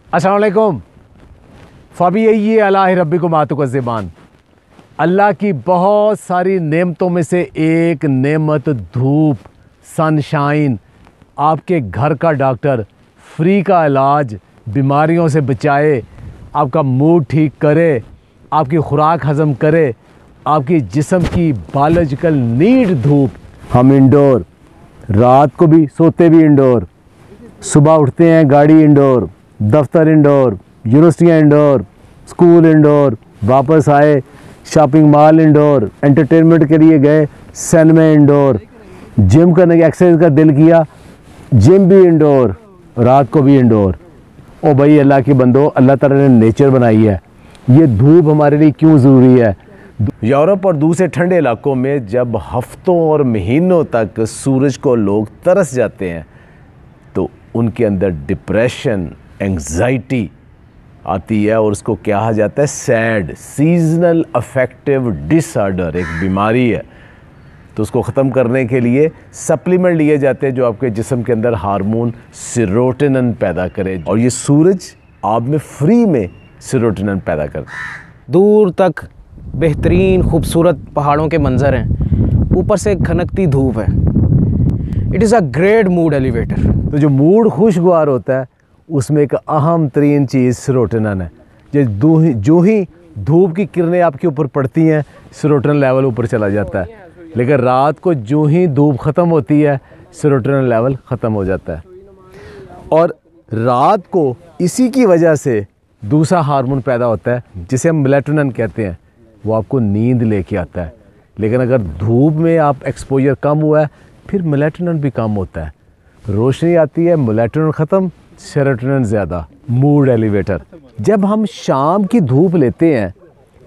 अस्सलाम वालेकुम। फ़बीय्यि अलाहि रब्बिकुम आतुकज़्ज़िबान। अल्लाह की बहुत सारी नेमतों में से एक नेमत धूप, सनशाइन, आपके घर का डॉक्टर, फ्री का इलाज, बीमारियों से बचाए, आपका मूड ठीक करे, आपकी खुराक हज़म करे, आपकी जिस्म की बायोलॉजिकल नीड धूप। हम इंडोर, रात को भी सोते भी इंडोर, सुबह उठते हैं गाड़ी इंडोर, दफ्तर इंडोर, यूनिवर्सिटियाँ इंडोर, स्कूल इंडोर, वापस आए शॉपिंग मॉल इंडोर, एंटरटेनमेंट के लिए गए सिनेमा इंडोर, जिम करने की एक्सरसाइज का दिल किया जिम भी इंडोर, रात को भी इंडोर। ओ भाई अल्लाह के बंदो, अल्लाह ताला ने नेचर बनाई है, ये धूप हमारे लिए क्यों ज़रूरी है? यूरोप और दूसरे ठंडे इलाकों में जब हफ्तों और महीनों तक सूरज को लोग तरस जाते हैं तो उनके अंदर डिप्रेशन, एंग्जाइटी आती है और उसको कहा जाता है सैड सीजनल अफेक्टिव डिसऑर्डर, एक बीमारी है। तो उसको ख़त्म करने के लिए सप्लीमेंट लिए जाते हैं जो आपके जिस्म के अंदर हार्मोन सेरोटोनिन पैदा करे, और ये सूरज आप में फ्री में सेरोटोनिन पैदा करता है। दूर तक बेहतरीन खूबसूरत पहाड़ों के मंजर हैं, ऊपर से खनकती धूप है। It is a great mood elevator. तो जो मूड खुशगवार होता है उसमें एक अहम तरीन चीज़ सेरोटोनिन है। जो ही धूप की किरणें आपके ऊपर पड़ती हैं सेरोटोनिन लेवल ऊपर चला जाता है, लेकिन रात को जो ही धूप ख़त्म होती है सेरोटोनिन लेवल ख़त्म हो जाता है। और रात को इसी की वजह से दूसरा हार्मोन पैदा होता है जिसे हम मेलाटोनिन कहते हैं, वो आपको नींद लेके आता है। लेकिन अगर धूप में आप एक्सपोजर कम हुआ है फिर मेलाटोनिन भी कम होता है, रोशनी आती है, मेलाटोनिन ख़त्म, सेरोटोनिन ज़्यादा। Mood elevator. जब हम शाम की धूप लेते हैं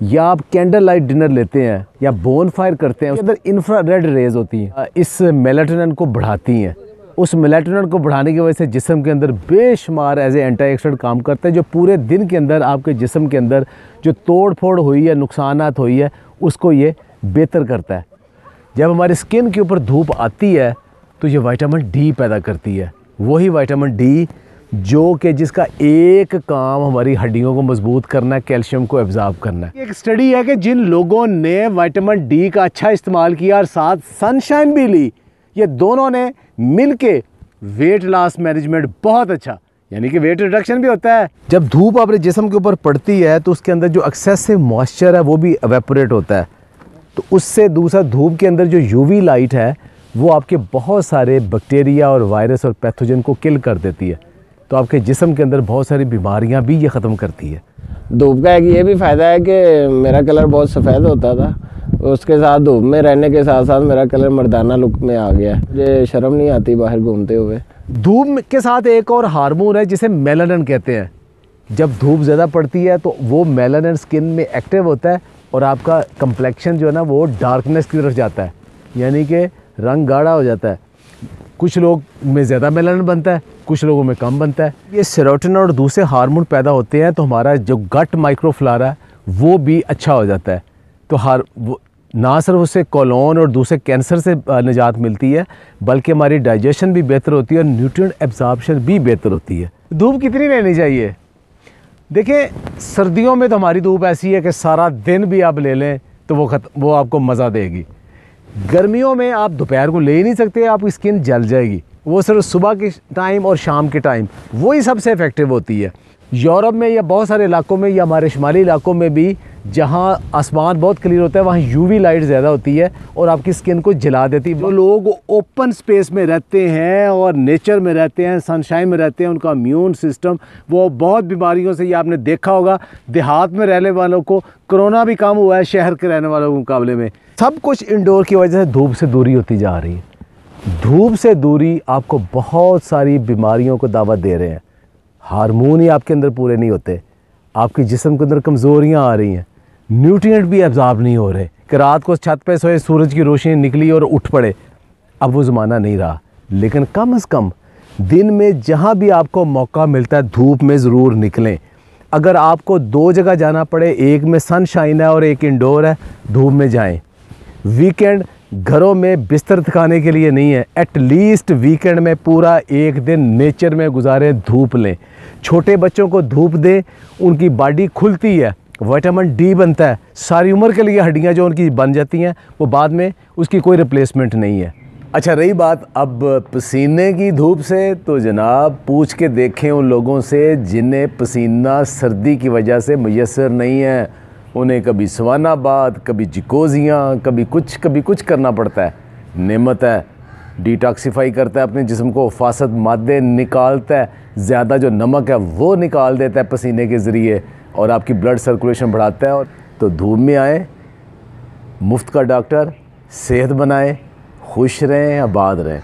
या आप कैंडल लाइट डिनर लेते हैं या बोन फायर करते हैं, उसके अंदर इंफ्रारेड रेज होती हैं, इस मेलाटोनिन को बढ़ाती हैं। उस मेलाटोनिन को बढ़ाने की वजह से जिस्म के अंदर बेशुमार एज ए एंटीऑक्सीडेंट काम करता है, जो पूरे दिन के अंदर आपके जिस्म के अंदर जो तोड़ फोड़ हुई है, नुकसानात हुई है, उसको ये बेहतर करता है। जब हमारी स्किन के ऊपर धूप आती है तो ये विटामिन डी पैदा करती है, वही विटामिन डी जो कि जिसका एक काम हमारी हड्डियों को मजबूत करना है, कैल्शियम को एब्जॉर्ब करना है। एक स्टडी है कि जिन लोगों ने विटामिन डी का अच्छा इस्तेमाल किया और साथ सनशाइन भी ली, ये दोनों ने मिलके वेट लॉस मैनेजमेंट बहुत अच्छा, यानी कि वेट रिडक्शन भी होता है। जब धूप अपने जिस्म के ऊपर पड़ती है तो उसके अंदर जो एक्सेसिव मॉइस्चर है वो भी एवेपोरेट होता है, तो उससे दूसरा धूप के अंदर जो यूवी लाइट है वो आपके बहुत सारे बैक्टीरिया और वायरस और पैथोजन को किल कर देती है, तो आपके जिस्म के अंदर बहुत सारी बीमारियां भी ये ख़त्म करती है। धूप का एक ये भी फ़ायदा है कि मेरा कलर बहुत सफ़ेद होता था, उसके साथ धूप में रहने के साथ साथ मेरा कलर मर्दाना लुक में आ गया है, मुझे शर्म नहीं आती बाहर घूमते हुए। धूप के साथ एक और हार्मोन है जिसे मेलानिन कहते हैं। जब धूप ज़्यादा पड़ती है तो वो मेलानिन स्किन में एक्टिव होता है और आपका कम्प्लेक्शन जो है ना वो डार्कनेस की तरफ जाता है, यानी कि रंग गाढ़ा हो जाता है। कुछ लोग में ज़्यादा मेलानिन बनता है, कुछ लोगों में कम बनता है। ये सेरोटोनिन और दूसरे हार्मोन पैदा होते हैं तो हमारा जो गट माइक्रोफ्लोरा है वो भी अच्छा हो जाता है, तो ना सिर्फ उससे कोलोन और दूसरे कैंसर से निजात मिलती है बल्कि हमारी डाइजेशन भी बेहतर होती है और न्यूट्रिएंट एब्जॉर्प्शन भी बेहतर होती है। धूप कितनी लेनी चाहिए? देखिए सर्दियों में तो हमारी धूप ऐसी है कि सारा दिन भी आप ले लें तो वो आपको मज़ा देगी। गर्मियों में आप दोपहर को ले ही नहीं सकते, आपकी स्किन जल जाएगी। वो सिर्फ सुबह के टाइम और शाम के टाइम वही सबसे इफ़ेक्टिव होती है। यूरोप में या बहुत सारे इलाकों में या हमारे शुमाली इलाकों में भी जहाँ आसमान बहुत क्लियर होता है वहाँ यूवी लाइट ज़्यादा होती है और आपकी स्किन को जला देती है। जो लोग ओपन स्पेस में रहते हैं और नेचर में रहते हैं, सनशाइन में रहते हैं, उनका इम्यून सिस्टम वो बहुत बीमारियों से, ये आपने देखा होगा देहात में रहने वालों को कोरोना भी कम हुआ है शहर के रहने वालों के मुकाबले में। सब कुछ इंडोर की वजह से धूप से दूरी होती जा रही है। धूप से दूरी आपको बहुत सारी बीमारियों को दावत दे रहे हैं। हार्मोन ही आपके अंदर पूरे नहीं होते, आपके जिस्म के अंदर कमज़ोरियाँ आ रही हैं, न्यूट्रिएंट भी एब्जॉर्ब नहीं हो रहे कि रात को छत पे सोए सूरज की रोशनी निकली और उठ पड़े। अब वो ज़माना नहीं रहा, लेकिन कम से कम दिन में जहाँ भी आपको मौका मिलता है धूप में ज़रूर निकलें। अगर आपको दो जगह जाना पड़े, एक में सनशाइन है और एक इंडोर है, धूप में जाएं। वीकेंड घरों में बिस्तर थकाने के लिए नहीं है, एट लीस्ट वीकेंड में पूरा एक दिन नेचर में गुजारें, धूप लें। छोटे बच्चों को धूप दें, उनकी बॉडी खुलती है, विटामिन डी बनता है, सारी उम्र के लिए हड्डियां जो उनकी बन जाती हैं वो बाद में उसकी कोई रिप्लेसमेंट नहीं है। अच्छा, रही बात अब पसीने की धूप से, तो जनाब पूछ के देखें उन लोगों से जिन्हें पसीना सर्दी की वजह से मैसर नहीं है। उन्हें कभी सवानाबाद, कभी जिकोजियाँ, कभी कुछ करना पड़ता है। नेमत है, डिटॉक्सीफाई करता है अपने जिस्म को, फासद मादे निकालता है, ज़्यादा जो नमक है वो निकाल देता है पसीने के ज़रिए और आपकी ब्लड सर्कुलेशन बढ़ाता है। और तो धूप में आए, मुफ्त का डॉक्टर, सेहत बनाएं, खुश रहें, आबाद रहें।